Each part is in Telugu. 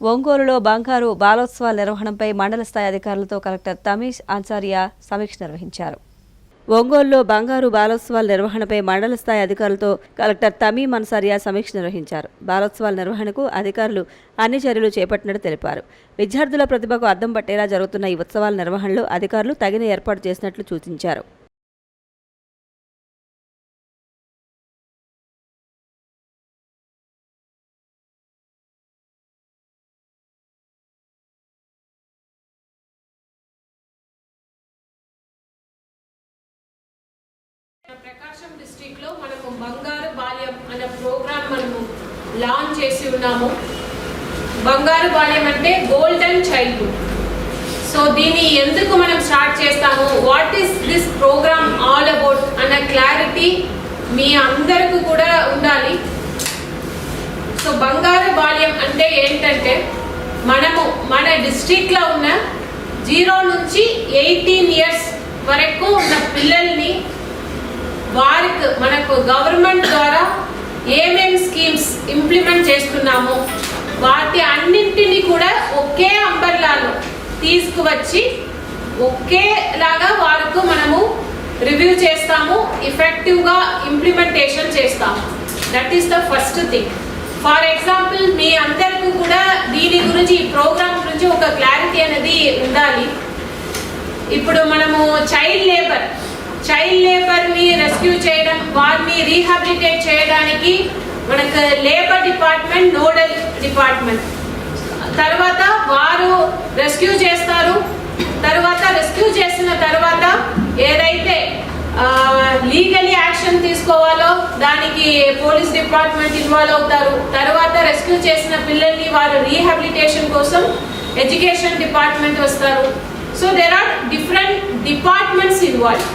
ఒంగోలులో బంగారు బాలోత్సవాల నిర్వహణపై మండల స్థాయి అధికారులతో కలెక్టర్ తమీష్ ఆచార్య సమీక్ష నిర్వహించారు. ఒంగోలులో బంగారు బాలోత్సవాల నిర్వహణపై మండల స్థాయి అధికారులతో కలెక్టర్ తమీమ్ అన్సారియా సమీక్ష నిర్వహించారు. బాలోత్సవాల నిర్వహణకు అధికారులు అన్ని చర్యలు చేపట్టినట్టు తెలిపారు. విద్యార్థుల ప్రతిభకు అద్దం పట్టేలా జరుగుతున్న ఈ ఉత్సవాల నిర్వహణలో అధికారులు తగిన ఏర్పాటు చేసినట్లు సూచించారు. ప్రకాశం డిస్ట్రిక్ట్ లో మనము బంగారు బాల్యం అనే ప్రోగ్రామ్ మనము లాంచ్ చేసి ఉన్నాము. బంగారు బాల్యం అంటే గోల్డెన్ చైల్డ్హుడ్. సో దీన్ని ఎందుకు మనం స్టార్ట్ చేస్తాము, what is this program all about అన్న క్లారిటీ మీ అందరికీ కూడా ఉండాలి. సో బంగారు బాల్యం అంటే ఏంటంటే మనము మన డిస్ట్రిక్ట్ లో ఉన్న 0 నుంచి 18 years వరకు ఉన్న పిల్లల్ని వారికి మనకు గవర్నమెంట్ ద్వారా ఏమేమి స్కీమ్స్ ఇంప్లిమెంట్ చేస్తున్నామో వాటి అన్నింటినీ కూడా ఒకే అంబర్లాలో తీసుకువచ్చి ఒకేలాగా వారికి మనము రివ్యూ చేస్తాము, ఎఫెక్టివ్గా ఇంప్లిమెంటేషన్ చేస్తాము. That is the first thing. For example మీ అందరికీ కూడా దీని గురించి, ఈ ప్రోగ్రామ్ గురించి ఒక క్లారిటీ అనేది ఉండాలి. ఇప్పుడు మనము చైల్డ్ లేబర్ని రెస్క్యూ చేయడం, వారిని రీహాబిలిటేట్ చేయడానికి మనకు లేబర్ డిపార్ట్మెంట్ నోడల్ డిపార్ట్మెంట్. తర్వాత వారు రెస్క్యూ చేస్తారు. తర్వాత రెస్క్యూ చేసిన తర్వాత ఏదైతే లీగలీ యాక్షన్ తీసుకోవాలో దానికి పోలీస్ డిపార్ట్మెంట్ ఇన్వాల్వ్ అవుతారు. తర్వాత రెస్క్యూ చేసిన పిల్లల్ని వారు రీహాబిలిటేషన్ కోసం ఎడ్యుకేషన్ డిపార్ట్మెంట్ వస్తారు. So there are different departments involve.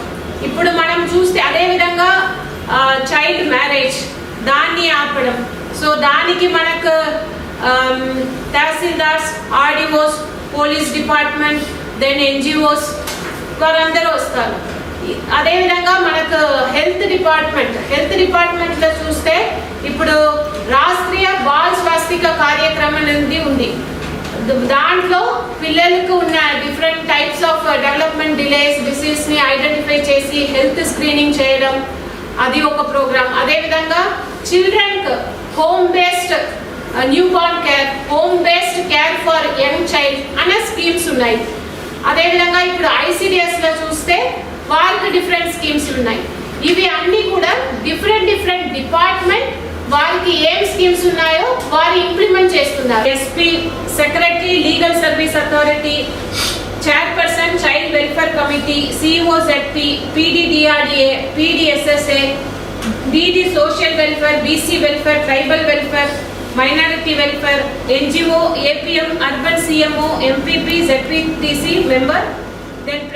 ఇప్పుడు మనం చూస్తే అదేవిధంగా చైల్డ్ మ్యారేజ్ దాన్ని ఆపడం. సో దానికి మనకు tahsildars, RDOs, police department, then NGOs వారందరూ వస్తారు. అదేవిధంగా మనకు హెల్త్ డిపార్ట్మెంట్లో చూస్తే ఇప్పుడు రాష్ట్రీయ బాల్ స్వాస్థిక కార్యక్రమం అనేది ఉంది. దాంట్లో పిల్లలకు ఉన్న different types of development delays, డిసీజ్ని ఐడెంటిఫై చేసి హెల్త్ స్క్రీనింగ్ చేయడం, అది ఒక ప్రోగ్రామ్. అదేవిధంగా చిల్డ్రన్కి home based new born care, home based care for young child అనే స్కీమ్స్ ఉన్నాయి. అదేవిధంగా ఇప్పుడు ఐసిడిఎస్లో చూస్తే వారికి డిఫరెంట్ స్కీమ్స్ ఉన్నాయి. ఇవి అన్నీ కూడా డిఫరెంట్ డిపార్ట్మెంట్ వారికి ఏం స్కీమ్స్ ఉన్నాయో వారు ఇంప్లిమెంట్ చేస్తున్నారు. SP, secretary, legal service authority, chairperson child welfare committee, CEO ZP, PD DRDA, PD SSA, DD social welfare, BC welfare, tribal welfare, minority welfare, NGO, APM, urban CMO, MPP, ZPTC member, then